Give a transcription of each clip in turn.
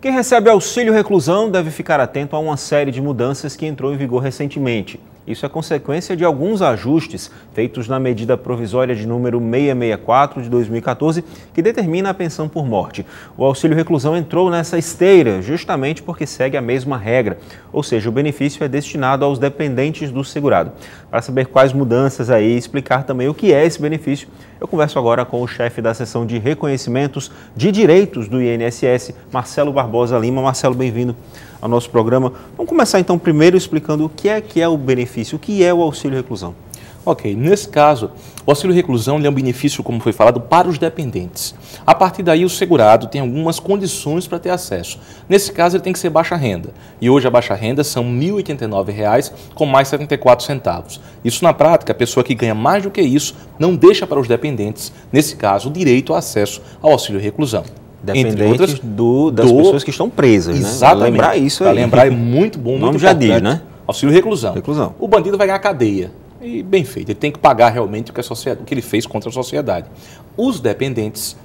Quem recebe auxílio reclusão deve ficar atento a uma série de mudanças que entrou em vigor recentemente. Isso é consequência de alguns ajustes feitos na medida provisória de número 664 de 2014, que determina a pensão por morte. O auxílio reclusão entrou nessa esteira justamente porque segue a mesma regra, ou seja, o benefício é destinado aos dependentes do segurado. Para saber quais mudanças aí e explicar também o que é esse benefício, eu converso agora com o chefe da seção de reconhecimentos de direitos do INSS, Marcelo Barbosa Lima. Marcelo, bem-vindo ao nosso programa. Vamos começar então primeiro explicando o que é o benefício, o que é o auxílio reclusão. Ok, nesse caso, o auxílio reclusão é um benefício, como foi falado, para os dependentes. A partir daí, o segurado tem algumas condições para ter acesso. Nesse caso, ele tem que ser baixa renda. E hoje a baixa renda são R$ 1.089 com mais 74 centavos. Isso na prática, a pessoa que ganha mais do que isso não deixa para os dependentes, nesse caso, o direito ao acesso ao auxílio reclusão. Dependentes das pessoas que estão presas, né? Exatamente. Lembrar isso aí. Para lembrar é muito bom, muito já diz, né? Auxílio reclusão. Reclusão. O bandido vai ganhar cadeia. E bem feito, ele tem que pagar realmente o que ele fez contra a sociedade. Os dependentes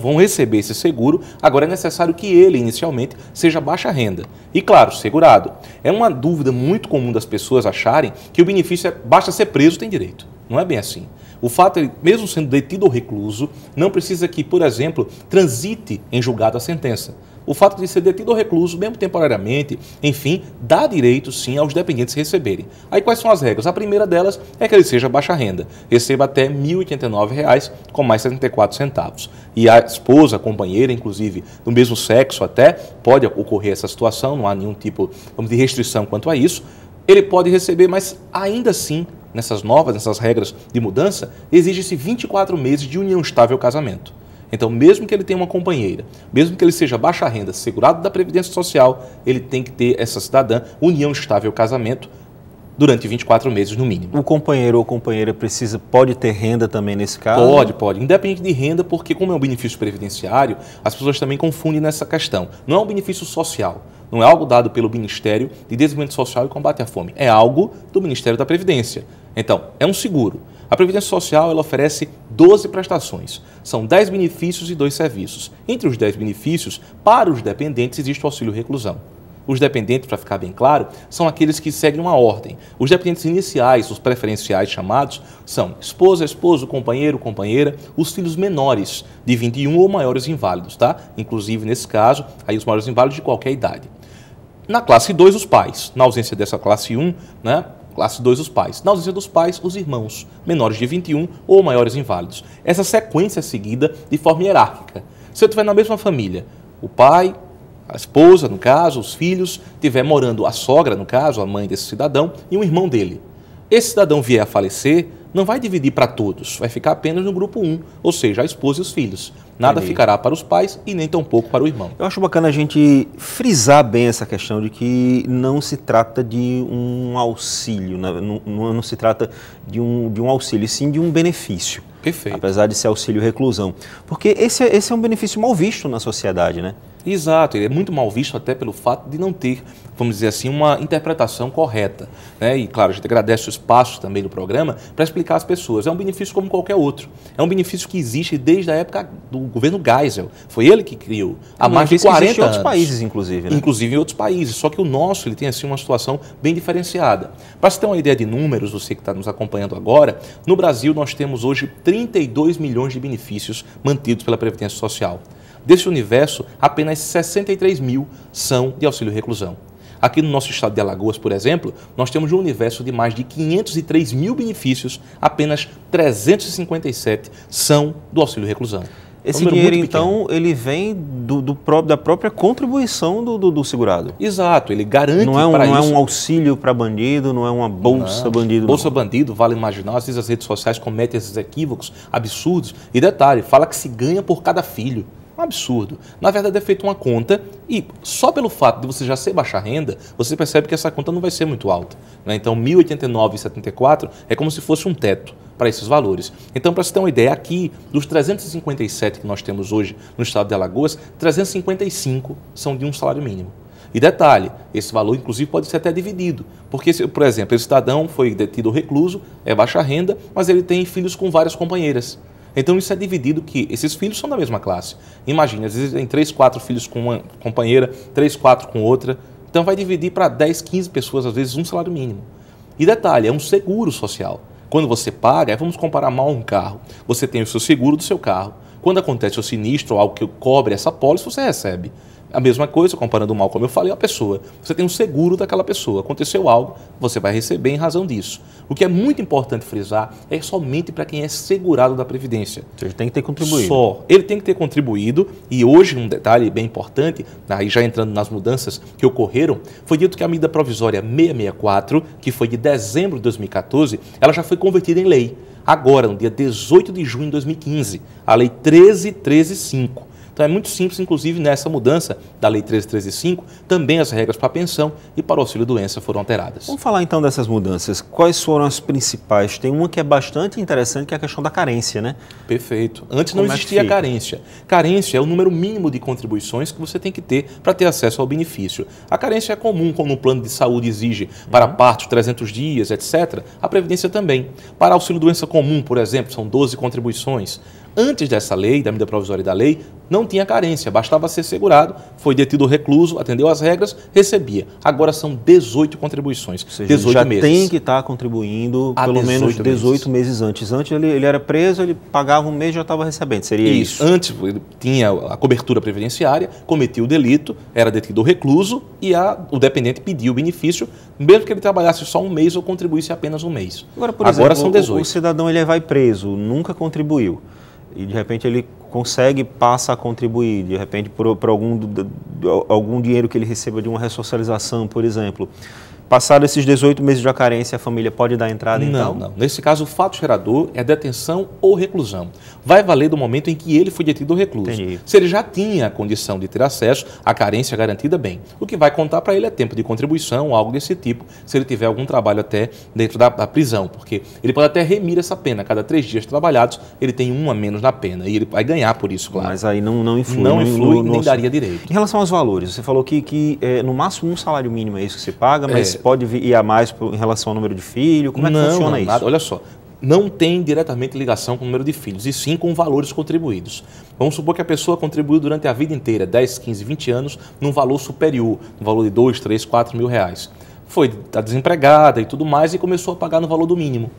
vão receber esse seguro, agora é necessário que ele, inicialmente, seja baixa renda. E claro, segurado. É uma dúvida muito comum das pessoas acharem que o benefício é basta ser preso, tem direito. Não é bem assim. O fato é, mesmo sendo detido ou recluso, não precisa que, por exemplo, transite em julgado a sentença. O fato de ser detido ou recluso, mesmo temporariamente, enfim, dá direito sim aos dependentes receberem. Aí quais são as regras? A primeira delas é que ele seja baixa renda, receba até R$ 1.089 com mais 74 centavos. E a esposa, a companheira, inclusive do mesmo sexo até, pode ocorrer essa situação, não há nenhum tipo de restrição quanto a isso. Ele pode receber, mas ainda assim, nessas regras de mudança, exige-se 24 meses de união estável ao casamento. Então, mesmo que ele tenha uma companheira, mesmo que ele seja baixa renda, segurado da Previdência Social, ele tem que ter essa cidadã, união estável ao casamento, durante 24 meses no mínimo. O companheiro ou companheira pode ter renda também nesse caso? Pode. Independente de renda, porque como é um benefício previdenciário, as pessoas também confundem nessa questão. Não é um benefício social. Não é algo dado pelo Ministério de Desenvolvimento Social e Combate à Fome. É algo do Ministério da Previdência. Então, é um seguro. A Previdência Social ela oferece 12 prestações. São 10 benefícios e 2 serviços. Entre os 10 benefícios, para os dependentes, existe o auxílio reclusão. Os dependentes, para ficar bem claro, são aqueles que seguem uma ordem. Os dependentes iniciais, os preferenciais chamados, são esposa, esposo, companheiro, companheira, os filhos menores de 21 ou maiores inválidos, tá? Inclusive, nesse caso, aí os maiores inválidos de qualquer idade. Na classe 2, os pais. Na ausência dessa classe 1, né? Classe 2, os pais. Na ausência dos pais, os irmãos, menores de 21 ou maiores inválidos. Essa sequência é seguida de forma hierárquica. Se eu estiver na mesma família, o pai, a esposa, no caso, os filhos, estiver morando a sogra, no caso, a mãe desse cidadão, e um irmão dele. Esse cidadão vier a falecer, não vai dividir para todos, vai ficar apenas no grupo 1, ou seja, a esposa e os filhos. Nada ficará para os pais e nem tampouco para o irmão. Eu acho bacana a gente frisar bem essa questão de que não se trata de um auxílio, né? não se trata de um auxílio, sim de um benefício. Perfeito. Apesar de ser auxílio reclusão. Porque esse é um benefício mal visto na sociedade, né? Exato, ele é muito mal visto até pelo fato de não ter, vamos dizer assim, uma interpretação correta, né? E claro, a gente agradece o espaço também do programa para explicar às pessoas. É um benefício como qualquer outro. É um benefício que existe desde a época do governo Geisel. Foi ele que criou há mais de 40 anos. Em outros países, inclusive, né? Inclusive em outros países, só que o nosso ele tem assim uma situação bem diferenciada. Para você ter uma ideia de números, você que está nos acompanhando agora, no Brasil nós temos hoje 32 milhões de benefícios mantidos pela Previdência Social. Desse universo, apenas 63 mil são de auxílio reclusão. Aqui no nosso estado de Alagoas, por exemplo, nós temos um universo de mais de 503 mil benefícios, apenas 357 são do auxílio reclusão. Esse dinheiro, então, ele vem da própria contribuição do segurado. Exato, ele garante não é um auxílio para bandido, não é uma bolsa bandido. Bolsa bandido, vale imaginar, às vezes as redes sociais cometem esses equívocos absurdos. E detalhe, fala que se ganha por cada filho. Um absurdo. Na verdade é feita uma conta e só pelo fato de você já ser baixa renda, você percebe que essa conta não vai ser muito alta, né? Então R$ 1.089,74 é como se fosse um teto para esses valores. Então, para você ter uma ideia, aqui dos 357 que nós temos hoje no estado de Alagoas, 355 são de um salário mínimo. E detalhe, esse valor inclusive pode ser até dividido, porque, por exemplo, esse cidadão foi detido ou recluso, é baixa renda, mas ele tem filhos com várias companheiras. Então isso é dividido que esses filhos são da mesma classe. Imagina, às vezes tem 3, 4 filhos com uma companheira, 3, 4 com outra. Então vai dividir para 10, 15 pessoas, às vezes, um salário mínimo. E detalhe, é um seguro social. Quando você paga, vamos comparar mal um carro. Você tem o seu seguro do seu carro. Quando acontece o sinistro ou algo que cobre essa pólice, você recebe. A mesma coisa, comparando mal, como eu falei, a pessoa. Você tem um seguro daquela pessoa. Aconteceu algo, você vai receber em razão disso. O que é muito importante frisar é somente para quem é segurado da Previdência. Ele tem que ter contribuído. Só. Ele tem que ter contribuído. E hoje, um detalhe bem importante, aí já entrando nas mudanças que ocorreram, foi dito que a medida provisória 664, que foi de dezembro de 2014, ela já foi convertida em lei. Agora, no dia 18 de junho de 2015, a Lei 13.135. Então é muito simples, inclusive nessa mudança da Lei 13.135, também as regras para a pensão e para o auxílio-doença foram alteradas. Vamos falar então dessas mudanças. Quais foram as principais? Tem uma que é bastante interessante, que é a questão da carência, né? Perfeito. Antes não existia carência. Carência é o número mínimo de contribuições que você tem que ter para ter acesso ao benefício. A carência é comum, como no plano de saúde exige para partos 300 dias, etc. A Previdência também. Para auxílio-doença comum, por exemplo, são 12 contribuições. Antes dessa lei, da medida provisória da lei, não tinha carência, bastava ser segurado, foi detido ou recluso, atendeu às regras, recebia. Agora são 18 contribuições, ou seja, 18 já meses. Tem que estar contribuindo pelo menos 18 meses antes. Antes ele era preso, ele pagava um mês e já estava recebendo, seria isso? Antes ele tinha a cobertura previdenciária, cometia o delito, era detido ou recluso e o dependente pedia o benefício, mesmo que ele trabalhasse só um mês ou contribuísse apenas um mês. Agora, por exemplo, são 18. O cidadão ele vai preso, nunca contribuiu. E de repente ele passa a contribuir, de repente por algum dinheiro que ele receba de uma ressocialização, por exemplo. Passado esses 18 meses de carência, a família pode dar entrada, então? Não. Nesse caso, o fato gerador é detenção ou reclusão. Vai valer do momento em que ele foi detido ou recluso. Entendi. Se ele já tinha a condição de ter acesso, a carência garantida, bem. O que vai contar para ele é tempo de contribuição, algo desse tipo, se ele tiver algum trabalho até dentro da prisão, porque ele pode até remir essa pena. A cada 3 dias trabalhados, ele tem um a menos na pena. E ele vai ganhar por isso, claro. Mas aí não influi. Não influi, nem daria direito. Em relação aos valores, você falou que no máximo um salário mínimo é isso que se paga, mas pode ir a mais em relação ao número de filhos? Como é que funciona isso? Nada. Olha só, não tem diretamente ligação com o número de filhos, e sim com valores contribuídos. Vamos supor que a pessoa contribuiu durante a vida inteira, 10, 15, 20 anos, num valor superior, no valor de 2, 3, 4 mil reais. Está desempregada e tudo mais e começou a pagar no valor do mínimo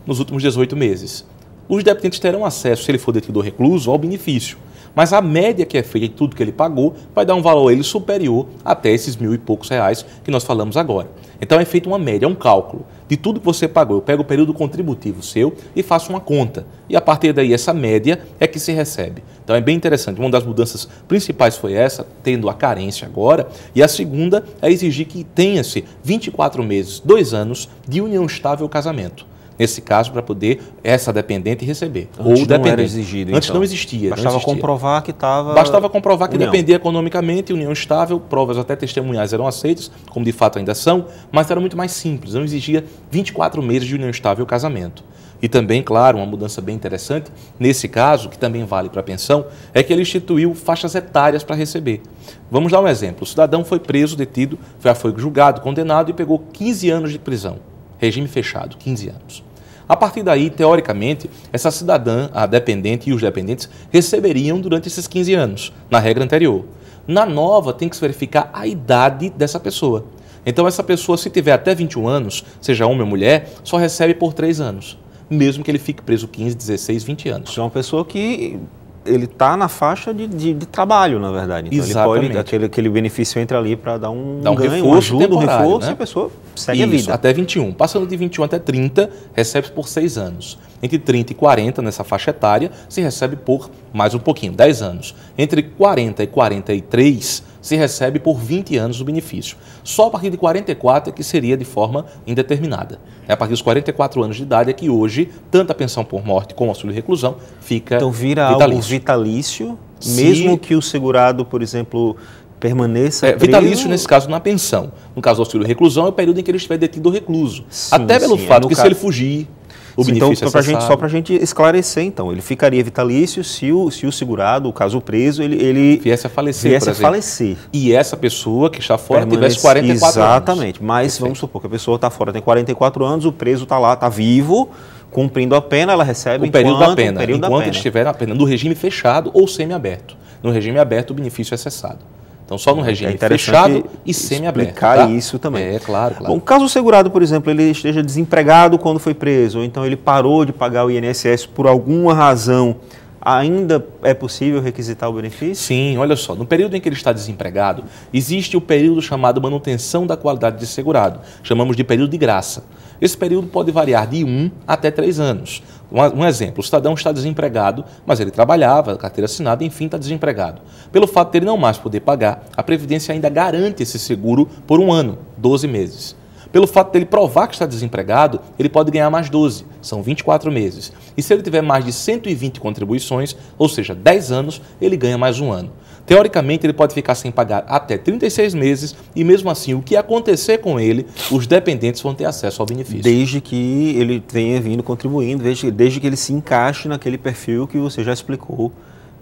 nos últimos 18 meses. Os dependentes terão acesso, se ele for detido ou recluso, ao benefício. Mas a média que é feita de tudo que ele pagou vai dar um valor a ele superior até esses 1.000 e poucos reais que nós falamos agora. Então é feita uma média, um cálculo de tudo que você pagou. Eu pego o período contributivo seu e faço uma conta. E a partir daí essa média é que se recebe. Então é bem interessante. Uma das mudanças principais foi essa, tendo a carência agora. E a segunda é exigir que tenha-se 24 meses, 2 anos de união estável ao casamento. Nesse caso, para poder essa dependente receber. Antes não era exigido, Antes então. não existia. Bastava comprovar que estava... Bastava comprovar que dependia economicamente, união estável, provas até testemunhais eram aceitas, como de fato ainda são, mas era muito mais simples, não exigia 24 meses de união estável casamento. E também, claro, uma mudança bem interessante, nesse caso, que também vale para a pensão, é que ele instituiu faixas etárias para receber. Vamos dar um exemplo. O cidadão foi preso, detido, já foi julgado, condenado e pegou 15 anos de prisão. Regime fechado, 15 anos. A partir daí, teoricamente, essa cidadã, a dependente e os dependentes receberiam durante esses 15 anos, na regra anterior. Na nova, tem que se verificar a idade dessa pessoa. Então, essa pessoa, se tiver até 21 anos, seja homem ou mulher, só recebe por 3 anos, mesmo que ele fique preso 15, 16, 20 anos. É uma pessoa que... ele está na faixa de trabalho, na verdade. Então, exatamente. Ele pode, aquele benefício entra ali para dar um ganho, reforço, um reforço, né? E a pessoa segue a vida. Até 21. Passando de 21 até 30, recebe por 6 anos. Entre 30 e 40, nessa faixa etária, se recebe por mais um pouquinho, 10 anos. Entre 40 e 43, se recebe por 20 anos o benefício. Só a partir de 44 é que seria de forma indeterminada. A partir dos 44 anos de idade é que hoje, tanto a pensão por morte como o auxílio reclusão fica então vira algo vitalício, mesmo que o segurado, por exemplo, permaneça preso. Vitalício nesse caso na pensão. No caso do auxílio reclusão é o período em que ele estiver detido ou recluso. Sim, até pelo fato que se ele fugir, o benefício então, só para a gente esclarecer, então, ele ficaria vitalício se o segurado, o caso preso, ele viesse a falecer, E essa pessoa que está fora tivesse 44 anos. Exatamente, mas vamos supor que a pessoa está fora, tem 44 anos, o preso está lá, está vivo, cumprindo a pena, ela recebe o período da pena, enquanto pena. estiver na pena, no regime fechado ou semiaberto. No regime aberto, o benefício é cessado. Então, só no regime fechado e semiaberto. Explicar tá? isso também. Claro. Bom, caso o segurado, por exemplo, ele esteja desempregado quando foi preso, ou então ele parou de pagar o INSS por alguma razão, ainda é possível requisitar o benefício? Sim, olha só, no período em que ele está desempregado, existe o período chamado manutenção da qualidade de segurado, chamamos de período de graça. Esse período pode variar de 1 até 3 anos. Um exemplo, o cidadão está desempregado, mas ele trabalhava, carteira assinada, enfim, está desempregado. Pelo fato de ele não mais poder pagar, a Previdência ainda garante esse seguro por 1 ano, 12 meses. Pelo fato de ele provar que está desempregado, ele pode ganhar mais 12, são 24 meses. E se ele tiver mais de 120 contribuições, ou seja, 10 anos, ele ganha mais 1 ano. Teoricamente, ele pode ficar sem pagar até 36 meses e, mesmo assim, o que acontecer com ele, os dependentes vão ter acesso ao benefício. Desde que ele tenha vindo contribuindo, desde que ele se encaixe naquele perfil que você já explicou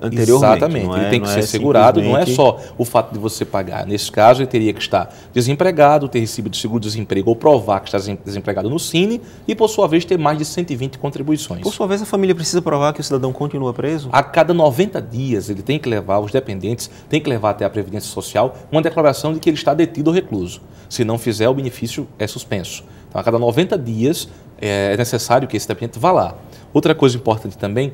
anteriormente. Exatamente, ele tem que ser segurado, não é só o fato de você pagar. Nesse caso, ele teria que estar desempregado, ter recebido seguro-desemprego ou provar que está desempregado no Cine e, por sua vez, ter mais de 120 contribuições. Por sua vez, a família precisa provar que o cidadão continua preso? A cada 90 dias, ele tem que levar, os dependentes têm que levar até a Previdência Social uma declaração de que ele está detido ou recluso. Se não fizer, o benefício é suspenso. Então, a cada 90 dias, é necessário que esse dependente vá lá. Outra coisa importante também,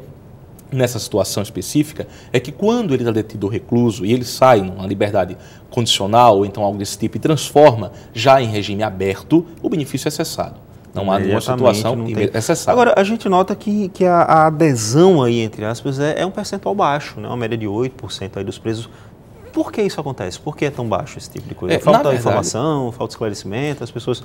nessa situação específica, é que quando ele está detido ou recluso e ele sai numa liberdade condicional ou então algo desse tipo e transforma já em regime aberto, o benefício é cessado. Não há nenhuma situação é cessado. Agora, a gente nota que a adesão aí, entre aspas, é um percentual baixo, né? Uma média de 8% aí dos presos. Por que isso acontece? Por que é tão baixo esse tipo de coisa? Falta informação, falta esclarecimento, as pessoas,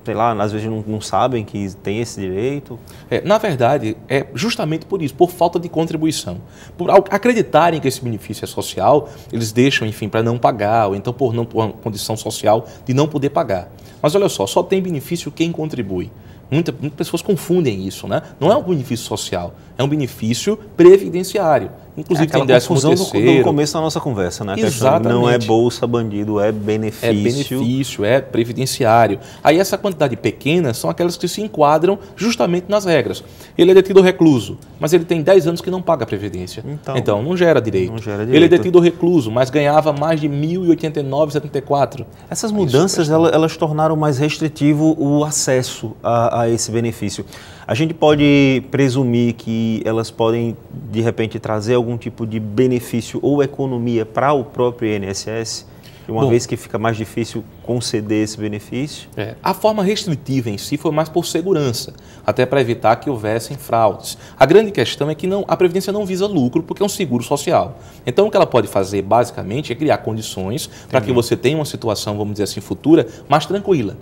sei lá, às vezes não sabem que tem esse direito? Na verdade, é justamente por isso, por falta de contribuição. Por acreditarem que esse benefício é social, eles deixam, enfim, para não pagar, ou então por uma condição social de não poder pagar. Mas olha só tem benefício quem contribui. Muitas pessoas confundem isso, né? Não é um benefício social, é um benefício previdenciário. Inclusive tem 13º. No começo da nossa conversa, né? Exatamente. Não é bolsa bandido, é benefício. É benefício, é previdenciário. Aí essa quantidade pequena são aquelas que se enquadram justamente nas regras. Ele é detido ou recluso, mas ele tem 10 anos que não paga a Previdência. Então não gera direito. Ele é detido ou recluso, mas ganhava mais de R$ 1.089,74. Essas mudanças, elas tornaram mais restritivo o acesso a esse benefício. A gente pode presumir que elas podem, de repente, trazer algum tipo de benefício ou economia para o próprio INSS, uma vez que fica mais difícil conceder esse benefício? A forma restritiva em si foi mais por segurança, até para evitar que houvessem fraudes. A grande questão é que a Previdência não visa lucro, porque é um seguro social. Então, o que ela pode fazer, basicamente, é criar condições para que você tenha uma situação, vamos dizer assim, futura, mais tranquila.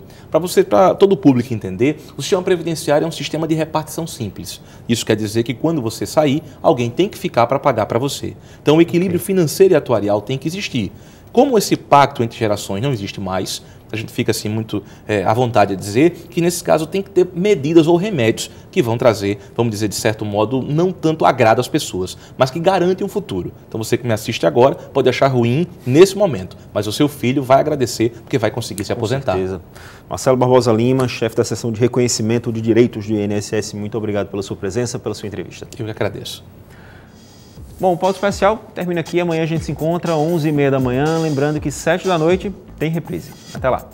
Para todo o público entender, o sistema previdenciário é um sistema de repartição simples. Isso quer dizer que quando você sair, alguém tem que ficar para pagar para você. Então, o equilíbrio financeiro e atuarial tem que existir. Como esse pacto entre gerações não existe mais, a gente fica assim muito à vontade de dizer que nesse caso tem que ter medidas ou remédios que vão trazer, vamos dizer de certo modo, não tanto agrado às pessoas, mas que garantem um futuro. Então você que me assiste agora pode achar ruim nesse momento, mas o seu filho vai agradecer porque vai conseguir se aposentar. Com certeza. Marcelo Barbosa Lima, chefe da seção de reconhecimento de direitos do INSS, muito obrigado pela sua presença, pela sua entrevista. Eu que agradeço. Bom, o Pauta Especial termina aqui. Amanhã a gente se encontra às 11h30 da manhã. Lembrando que 7 da noite tem reprise. Até lá.